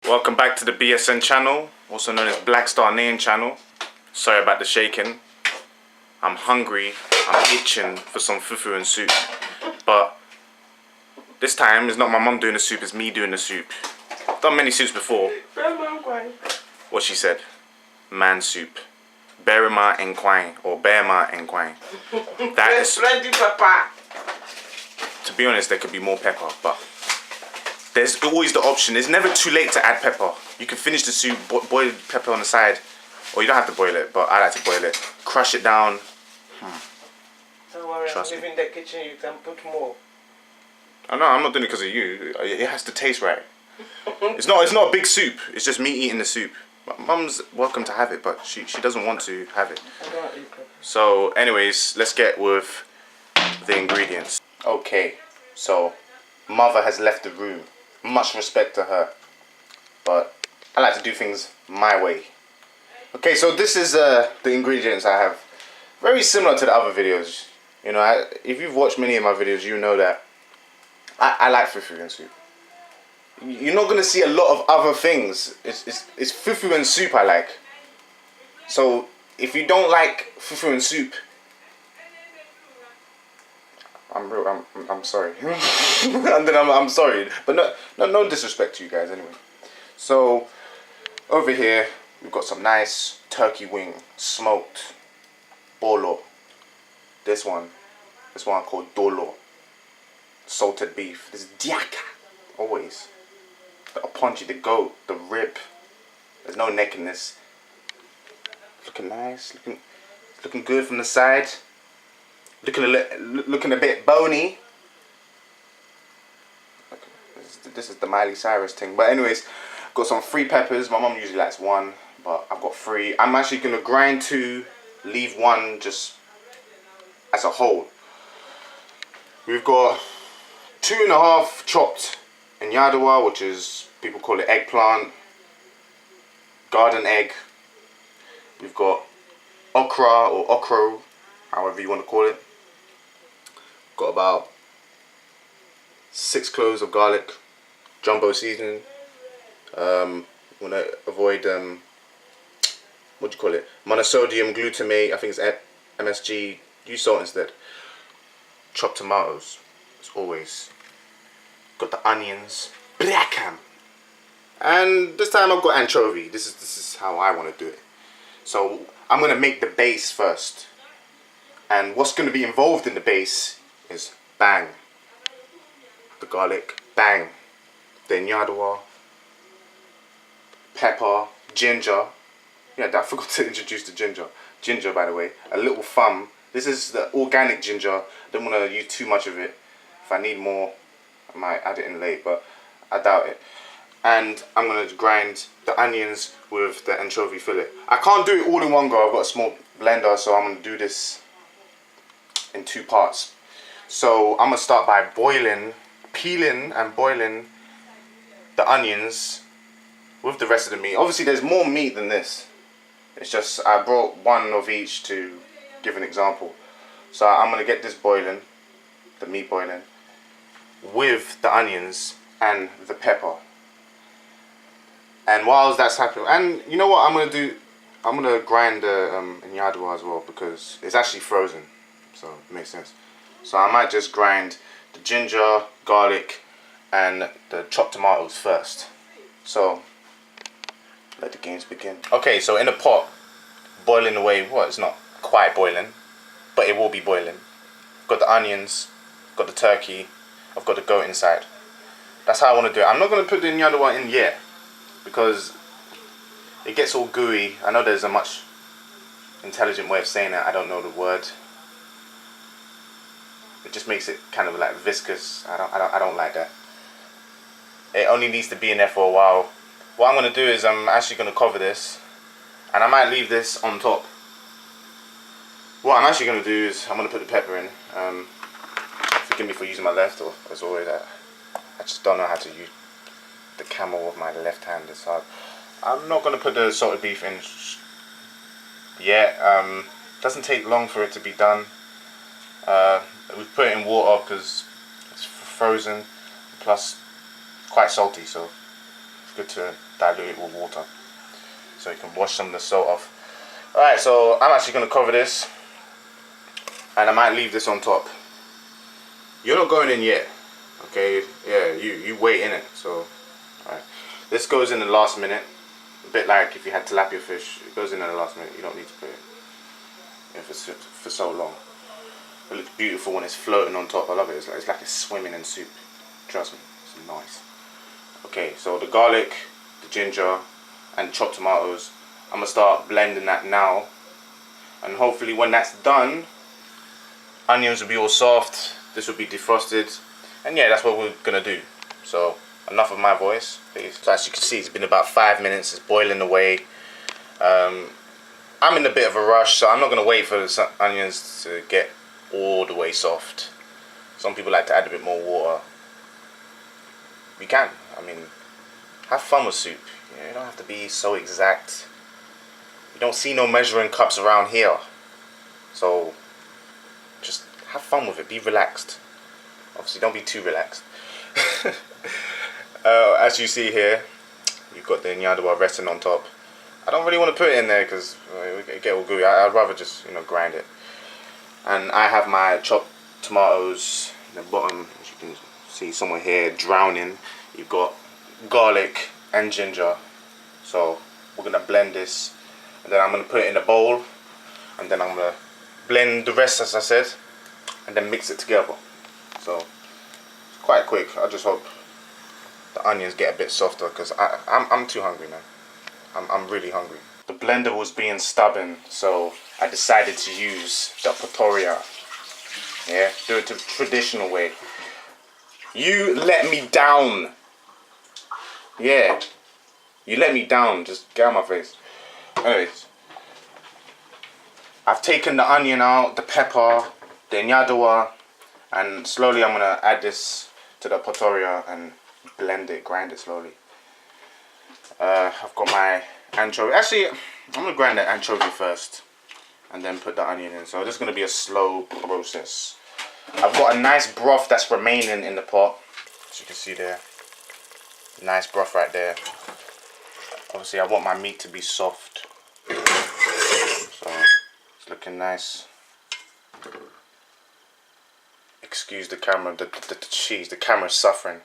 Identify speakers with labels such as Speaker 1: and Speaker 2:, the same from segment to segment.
Speaker 1: Welcome back to the BSN channel, also known as Black Star Name channel. Sorry about the shaking. I'm hungry, I'm itching for some fufu and soup. But this time it's not my mum doing the soup, it's me doing the soup. I've done many soups before.
Speaker 2: Barima Nkwan.
Speaker 1: What she said? Man soup. Barima Nkwan or Barima Nkwan. That is,
Speaker 2: plenty pepper.
Speaker 1: to be honest, there could be more pepper, but there's always the option. It's never too late to add pepper. You can finish the soup, boil pepper on the side, or you don't have to boil it, but I like to boil it. Crush it down.
Speaker 2: Don't worry,
Speaker 1: Trust
Speaker 2: I'm leaving the kitchen, you can put more.
Speaker 1: I know, I'm not doing it because of you. It has to taste right. It's not a big soup. It's just me eating the soup. Mum's welcome to have it, but she doesn't want to have it.
Speaker 2: I don't eat pepper.
Speaker 1: So anyways, let's get with the ingredients. Okay, so mother has left the room. Much respect to her, but I like to do things my way. Okay, so this is the ingredients I have. Very similar to the other videos. You know, if you've watched many of my videos, you know that I like fufu and soup. You're not gonna see a lot of other things. It's fufu and soup I like. So if you don't like fufu and soup, I'm sorry. And then I'm sorry, but no disrespect to you guys anyway. So over here we've got some nice turkey wing, smoked bolo. This one called dolo, salted beef. This is diaka, always. The aponchi, the goat, the rib. There's no neck in this. Looking nice, looking good from the side. Looking a bit bony. This is the Miley Cyrus thing. But anyways, got some free peppers. My mum usually likes one, but I've got three. I'm actually gonna grind two, leave one just as a whole. We've got 2.5 chopped nyadawa, which is, people call it eggplant, garden egg. We've got okra or okro, however you want to call it. Got about 6 cloves of garlic, jumbo seasoning. Want to avoid what do you call it? Monosodium glutamate. I think it's MSG. Use salt instead. Chopped tomatoes, as always. Got the onions, black ham, and this time I've got anchovy. This is how I want to do it. So I'm gonna make the base first, and what's gonna be involved in the base is bang, the garlic, bang, the nyadawa, pepper, ginger. Yeah, I forgot to introduce the ginger. Ginger, by the way, a little thumb. This is the organic ginger. I don't want to use too much of it. If I need more, I might add it in late, but I doubt it. And I'm going to grind the onions with the anchovy fillet. I can't do it all in one go. I've got a small blender, so I'm going to do this in 2 parts. So I'm going to start by peeling and boiling the onions with the rest of the meat. Obviously there's more meat than this. It's just I brought one of each to give an example. So I'm going to get this boiling, the meat boiling, with the onions and the pepper. And whilst that's happening, and you know what I'm going to do? I'm going to grind the nyadawa as well, because it's actually frozen, so it makes sense. So I might just grind the ginger, garlic, and the chopped tomatoes first. So let the games begin. Okay, so in a pot, boiling away. What? It's not quite boiling, but it will be boiling. Got the onions, got the turkey, I've got the goat inside. That's how I want to do it. I'm not going to put the nyadawa in yet, because it gets all gooey. I know there's a much intelligent way of saying it. I don't know the word. It just makes it kind of like viscous. I don't like that. It only needs to be in there for a while. What I'm going to do is I'm actually going to cover this, and I might leave this on top. What I'm actually going to do is I'm going to put the pepper in. Forgive me for using my left, or as always, I just don't know how to use the camera with my left hand. It's hard. I'm not going to put the salted beef in yet. Doesn't take long for it to be done. We've put it in water because it's frozen, plus quite salty, so good to dilute it with water so you can wash some of the salt off. Alright, so I'm actually going to cover this, and I might leave this on top. You're not going in yet, okay? Yeah, you wait in it. So, alright, this goes in the last minute. A bit like if you had tilapia fish, it goes in the last minute. You don't need to put it in for so long. It looks beautiful when it's floating on top. I love it. It's like it's swimming in soup. Trust me, it's nice. Okay, so the garlic, the ginger, and chopped tomatoes, I'm gonna start blending that now, and hopefully when that's done, onions will be all soft, this will be defrosted, and yeah, that's what we're gonna do. So enough of my voice, please. So as you can see, it's been about 5 minutes, it's boiling away. I'm in a bit of a rush, so I'm not gonna wait for the onions to get all the way soft. Some people like to add a bit more water. You can, I mean, have fun with soup. You don't have to be so exact. You don't see no measuring cups around here. So just have fun with it. Be relaxed. Obviously, don't be too relaxed. As you see here, you've got the nyadua resting on top. I don't really want to put it in there because it get all gooey. I'd rather just grind it. And I have my chopped tomatoes in the bottom, as you can see somewhere here, drowning. You've got garlic and ginger. So we're gonna blend this, and then I'm gonna put it in a bowl, and then I'm gonna blend the rest, as I said, and then mix it together. So it's quite quick. I just hope the onions get a bit softer because I'm too hungry, man. I'm really hungry. The blender was being stubborn, so I decided to use the Pretoria. Yeah, do it the traditional way. You let me down. Yeah, you let me down. Just get out of my face. Anyways, I've taken the onion out, the pepper, the nyadua, and slowly I'm gonna add this to the Pretoria and blend it, grind it slowly. I've got my anchovy. Actually, I'm gonna grind the anchovy first and then put the onion in. So this is gonna be a slow process. I've got a nice broth that's remaining in the pot, as you can see there. Nice broth right there. Obviously, I want my meat to be soft, so it's looking nice. Excuse the camera, the cheese. The camera's suffering.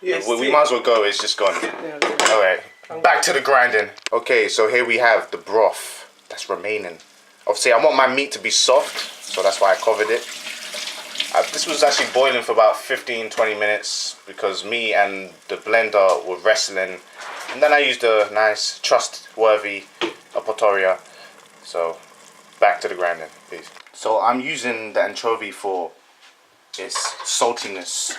Speaker 1: Yes, we might as well go. It's just gone. Yeah. All right, back to the grinding. Okay, so here we have the broth that's remaining. Obviously, I want my meat to be soft, so that's why I covered it. This was actually boiling for about 15-20 minutes because me and the blender were wrestling, and then I used a nice trustworthy Pretoria. So back to the grinding, please. So I'm using the anchovy for its saltiness,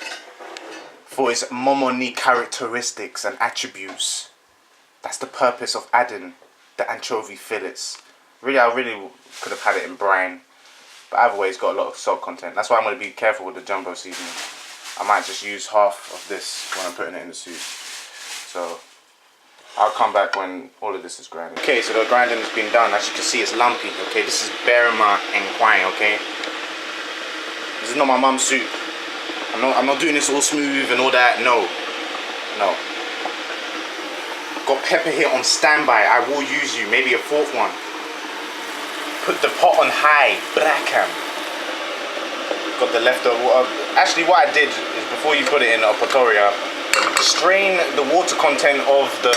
Speaker 1: for its momoni characteristics and attributes. That's the purpose of adding the anchovy fillets. Really, I really could have had it in brine, but either way, it's got a lot of salt content. That's why I'm going to be careful with the jumbo seasoning. I might just use half of this when I'm putting it in the soup. So I'll come back when all of this is grinded. Okay, so the grinding has been done. As you can see, it's lumpy. Okay, this is Barima Nkwan. Okay, this is not my mum's soup. I'm not doing this all smooth and all that. No. Got pepper here on standby. I will use you. Maybe a fourth one. Put the pot on high, bracken. Got the leftover water. Actually, what I did is before you put it in a Pretoria, strain the water content of the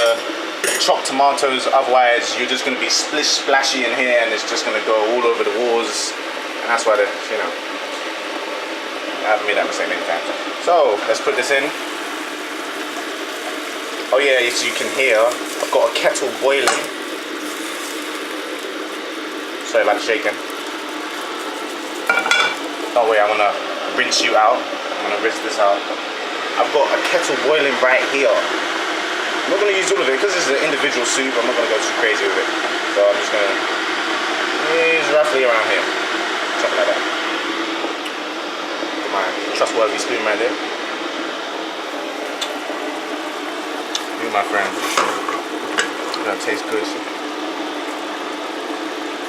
Speaker 1: chopped tomatoes. Otherwise, you're just going to be splish splashy in here, and it's just going to go all over the walls. And that's why I haven't made that mistake many times. So let's put this in. Oh yeah, as you can hear, I've got a kettle boiling. Sorry about the shaking. Don't worry, I'm gonna rinse you out. I'm gonna rinse this out. I've got a kettle boiling right here. I'm not gonna use all of it because this is an individual soup. I'm not gonna go too crazy with it. So I'm just gonna use roughly around here. Something like that. Get my trustworthy spoon right there. You, my friend. That tastes good.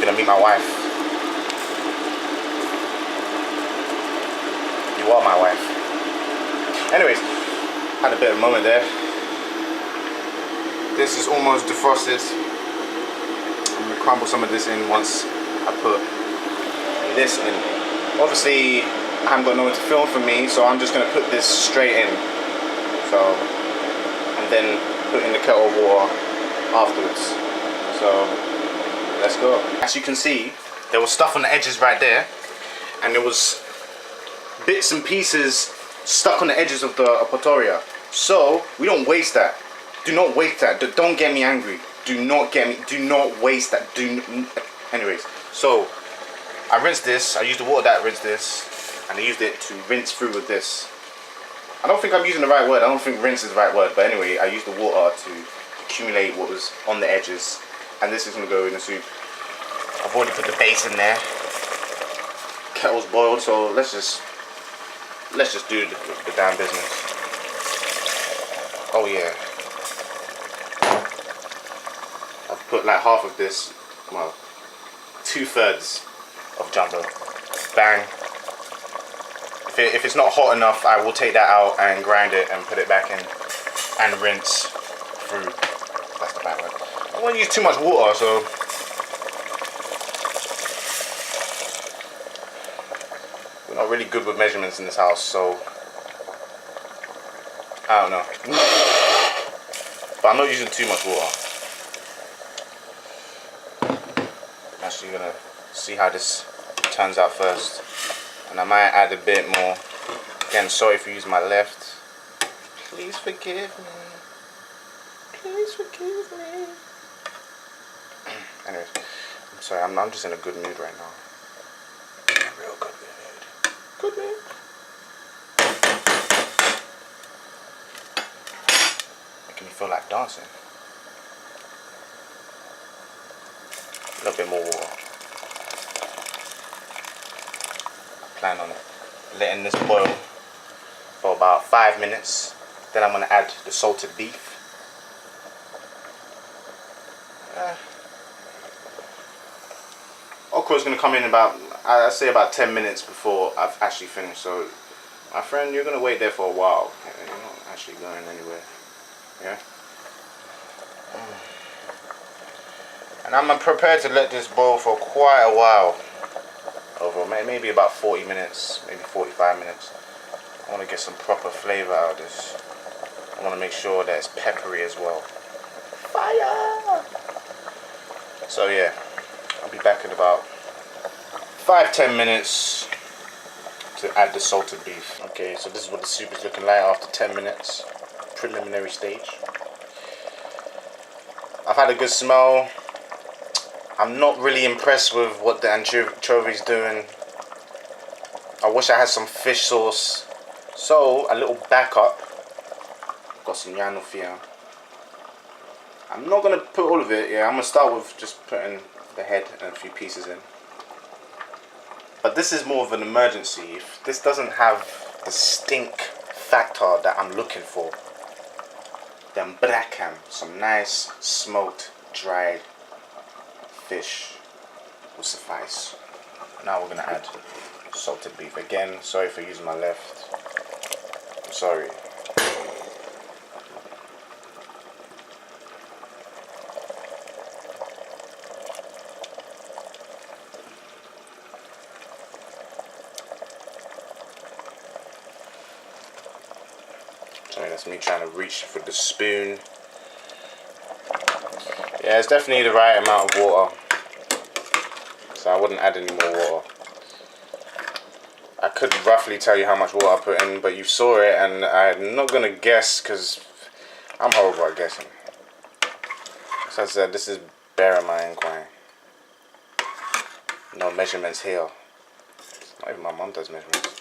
Speaker 1: Gonna meet my wife. You are my wife. Anyways, had a bit of a moment there. this is almost defrosted. I'm gonna crumble some of this in once I put this in. Obviously, I haven't got no one to film for me, so I'm just gonna put this straight in. So, and then put in the kettle of water afterwards. So, let's go. As you can see, there was stuff on the edges right there, and there was bits and pieces stuck on the edges of the potoria. So we don't waste that. Do not waste that. Don't get me angry. Do not waste that. Anyways, so I rinsed this. I used the water that rinsed this, and I used it to rinse through with this. I don't think I'm using the right word. I don't think rinse is the right word, but anyway, I used the water to accumulate what was on the edges, and this is gonna go in the soup. I've already put the base in there. Kettle's boiled, so let's just do the damn business. Oh yeah. I've put like half of this, well, 2/3 of jumbo. Bang. If it's not hot enough, I will take that out and grind it and put it back in and rinse through. That's the bad word. I don't want to use too much water, so. We're not really good with measurements in this house, so. I don't know. But I'm not using too much water. I'm actually gonna see how this turns out first. And I might add a bit more. Again, sorry for using my left. Please forgive me. Please forgive me. Anyways, I'm sorry, I'm just in a good mood right now. A real good mood. Good mood. Making me feel like dancing. A little bit more water. Plan on letting this boil for about 5 minutes. Then I'm going to add the salted beef. Okra is going to come in about, I'd say about 10 minutes before I've actually finished. So, my friend, you're going to wait there for a while. You're not actually going anywhere. Yeah? And I'm prepared to let this boil for quite a while. Over maybe about 40 minutes, maybe 45 minutes. I want to get some proper flavor out of this. I want to make sure that it's peppery as well. Fire! So yeah, I'll be back in about 5-10 minutes to add the salted beef. Okay, so this is what the soup is looking like after 10 minutes. Preliminary stage. I've had a good smell. I'm not really impressed with what the anchovy's doing. I wish I had some fish sauce. So, a little backup. Got some yanofea. I'm not going to put all of it. Yeah, I'm going to start with just putting the head and a few pieces in. But this is more of an emergency. If this doesn't have the stink factor that I'm looking for, then brackham, some nice smoked, dried fish will suffice. Now we're gonna add salted beef. Again, sorry for using my left. I'm sorry. Sorry, that's me trying to reach for the spoon. Yeah, it's definitely the right amount of water. So I wouldn't add any more water. I could roughly tell you how much water I put in, but you saw it and I'm not going to guess because I'm horrible at guessing. As I said, this is Barima Nkwan. No measurements here. Not even my mom does measurements,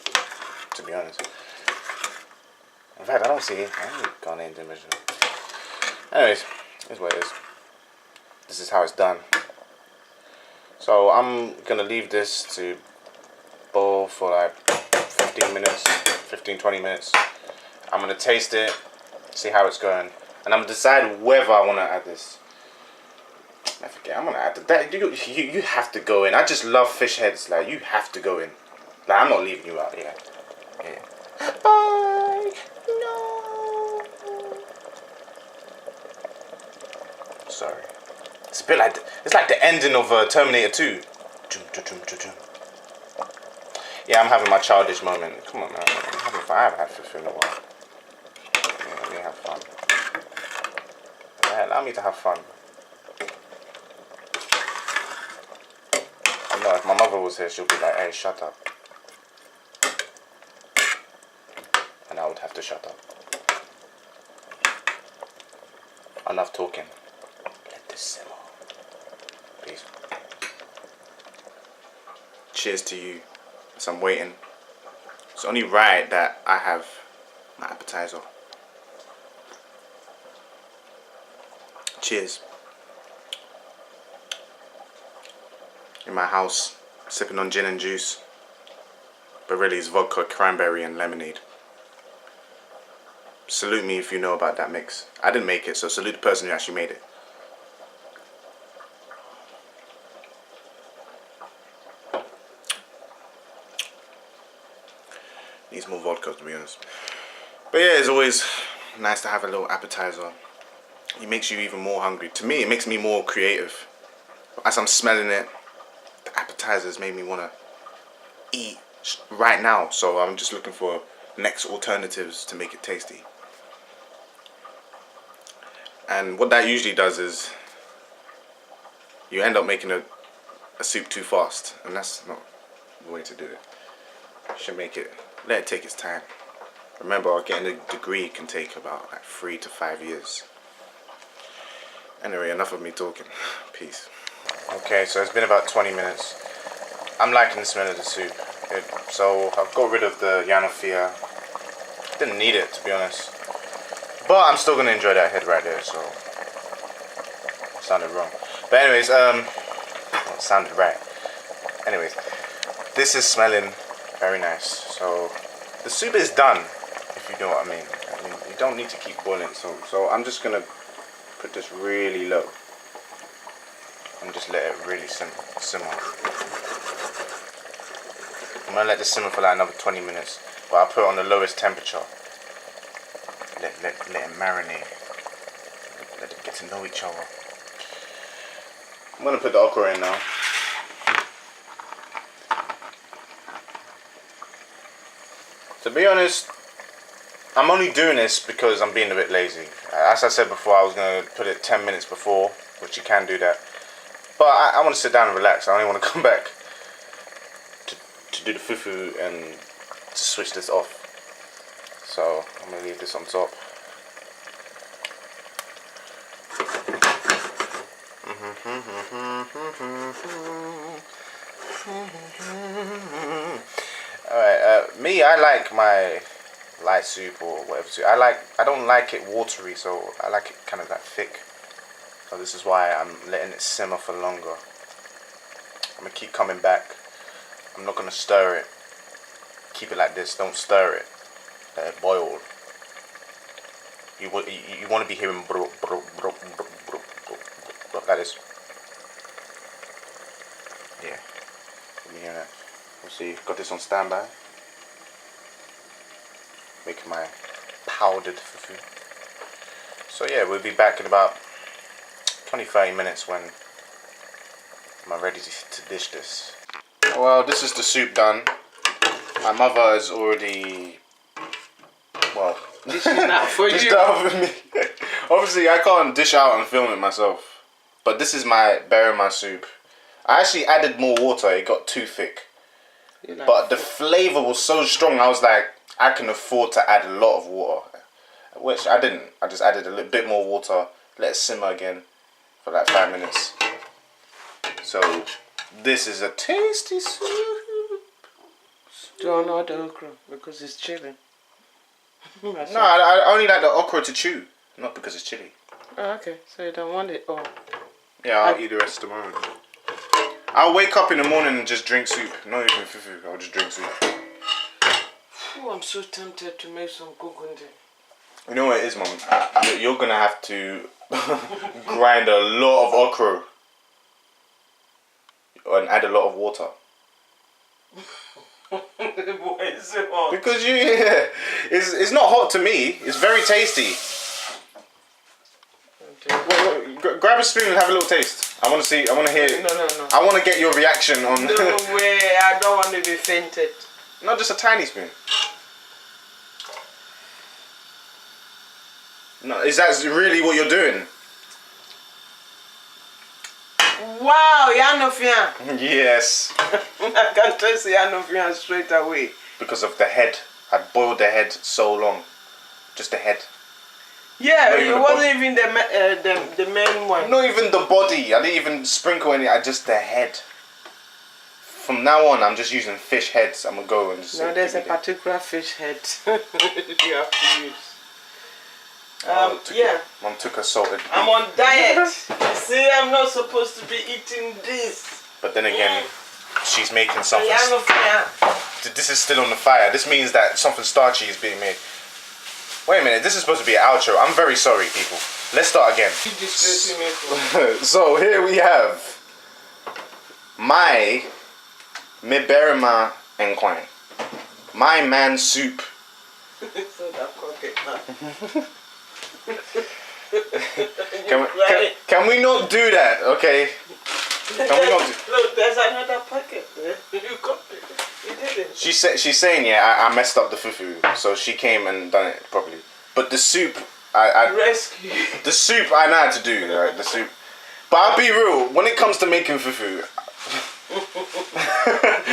Speaker 1: to be honest. In fact, I haven't gone into measurements. Anyways, here's what it is. This is how it's done. So I'm gonna leave this to boil for like 15 minutes, 15-20 minutes. I'm gonna taste it, see how it's going, and I'm gonna decide whether I wanna add this. I forget, I'm gonna add that. You have to go in. I just love fish heads, like you have to go in. Like I'm not leaving you out, yeah. Bye! No! sorry. It's a bit like it's like the ending of Terminator 2. Yeah, I'm having my childish moment. Come on, man. I'm having fun. I haven't had fufu in a while. Yeah, let me have fun. Yeah, allow me to have fun. You know, if my mother was here, she'll be like, "Hey, shut up," and I would have to shut up. Enough talking. Let this simmer. Peace. Cheers to you. As I'm waiting. It's only right that I have my appetizer. Cheers. In my house, sipping on gin and juice. But really it's vodka, cranberry and lemonade. Salute me if you know about that mix. I didn't make it, so salute the person who actually made it. Needs more vodka, to be honest. But yeah, it's always nice to have a little appetizer. It makes you even more hungry. To me, it makes me more creative. As I'm smelling it, the appetizers made me want to eat right now. So I'm just looking for next alternatives to make it tasty. And what that usually does is you end up making a soup too fast, and that's not the way to do it. You should make it, let it take its time. Remember, getting a degree can take about like 3 to 5 years. Anyway, enough of me talking. Peace. Okay, so it's been about 20 minutes. I'm liking the smell of the soup. So I've got rid of the yanofea. Didn't need it, to be honest. But I'm still gonna enjoy that head right there, so it sounded wrong. But anyways, well, it sounded right. Anyways, this is smelling very nice. So the soup is done, if you know what I mean. You don't need to keep boiling. So I'm just gonna put this really low and just let it really simmer. I'm gonna let this simmer for like another 20 minutes, but I'll put it on the lowest temperature. Let it marinate. Let it get to know each other. I'm gonna put the okra in now. To be honest, I'm only doing this because I'm being a bit lazy. As I said before, I was gonna put it 10 minutes before, which you can do that. But I want to sit down and relax. I only want to come back to do the fufu and to switch this off. So I'm gonna leave this on top. Alright, me, I like my light soup or whatever soup. I don't like it watery, so I like it kind of like thick. So this is why I'm letting it simmer for longer. I'm gonna keep coming back. I'm not gonna stir it. Keep it like this, don't stir it. Let it boil. You want to be hearing bro, bro, bro, bro, bro, bro, bro, like this. Yeah, let me hear that. Let's see, got this on standby. Making my powdered fufu. So yeah, we'll be back in about 20-30 minutes when I'm ready to dish this. Well, this is the soup done. My mother has already, well,
Speaker 2: Dishing out for
Speaker 1: dished
Speaker 2: you.
Speaker 1: out for me. Obviously, I can't dish out and film it myself. But this is my Barima soup. I actually added more water. It got too thick.
Speaker 2: Like
Speaker 1: But the flavour was so strong, I was like, I can afford to add a lot of water. Which I didn't. I just added a little bit more water, let it simmer again for like 5 minutes. So, this is a tasty soup.
Speaker 2: don't know the okra because it's chilling.
Speaker 1: No, I only like the okra to chew, not because it's chili.
Speaker 2: Oh, okay, so you don't want it. Oh,
Speaker 1: Yeah, I'll eat the rest tomorrow. I'll wake up in the morning and just drink soup. Not even fufu, I'll just drink soup.
Speaker 2: Ooh, I'm so tempted to make some gugunde.
Speaker 1: You know what it is, Mum? You're gonna have to grind a lot of okra and add a lot of water.
Speaker 2: Why is it hot?
Speaker 1: Because it's not hot to me. It's very tasty. Grab a spoon and have a little taste. I want to see. I want to hear.
Speaker 2: No.
Speaker 1: I want to get your reaction on.
Speaker 2: No way! I don't want to be fainted.
Speaker 1: Not just a tiny spoon. No, is that really what you're doing?
Speaker 2: Wow, yanofea.
Speaker 1: Yes.
Speaker 2: I can taste the yanofea straight away.
Speaker 1: Because of the head. I boiled the head so long. Just the head.
Speaker 2: Yeah, it wasn't even the main one.
Speaker 1: Not even the body. I didn't even sprinkle any. Just the head. From now on, I'm just using fish heads. I'm gonna go and just.
Speaker 2: No, there's a particular fish head you have to use.
Speaker 1: Mom took a salted beef.
Speaker 2: I'm on diet. You see, I'm not supposed to be eating this.
Speaker 1: But then again, she's making something.
Speaker 2: Yanofea.
Speaker 1: This is still on the fire. This means that something starchy is being made. Wait a minute, this is supposed to be an outro. I'm very sorry, people. Let's start again. So here we have my Barima Nkwan. My man soup. Can we not do that, okay? Can we not do?
Speaker 2: Look, there's another packet there. You got it. You didn't.
Speaker 1: She's saying, yeah, I messed up the fufu, so she came and done it properly. But the soup, I
Speaker 2: rescue.
Speaker 1: The soup I know how to do, right? The soup. But I'll be real, when it comes to making fufu,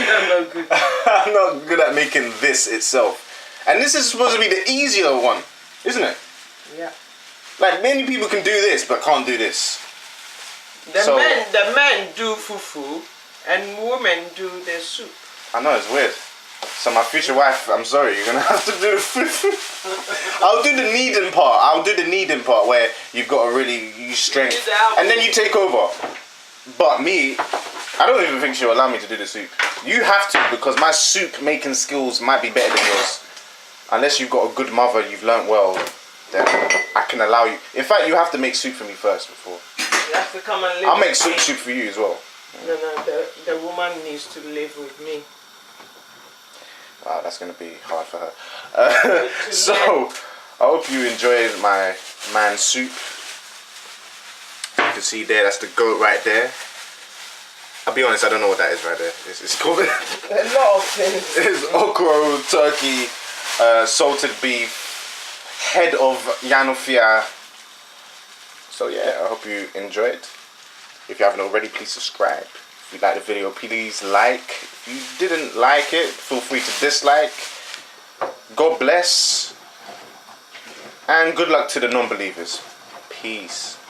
Speaker 2: I'm not good.
Speaker 1: I'm not good at making this itself. And this is supposed to be the easier one, isn't it?
Speaker 2: Yeah.
Speaker 1: Like, many people can do this, but can't do this.
Speaker 2: The men do fufu, and women do the soup.
Speaker 1: I know, it's weird. So my future wife, I'm sorry, you're gonna have to do the fufu. I'll do the kneading part. I'll do the kneading part where you've got to really use strength, and then you take over. But me, I don't even think she'll allow me to do the soup. You have to, because my soup making skills might be better than yours. Unless you've got a good mother, you've learnt well, then I can allow you. In fact, you have to make soup for me first before.
Speaker 2: You have to come and live.
Speaker 1: I'll make soup for you as well.
Speaker 2: No, the woman needs to live with me.
Speaker 1: Wow, that's going to be hard for her. So, I hope you enjoyed my man soup. You can see there, that's the goat right there. I'll be honest, I don't know what that is right there. It's called...
Speaker 2: A lot of things.
Speaker 1: It's okra, turkey, salted beef, head of yanofea. So yeah, I hope you enjoyed. If you haven't already, please subscribe. If you liked the video, please like. If you didn't like it, feel free to dislike. God bless. And good luck to the non-believers. Peace.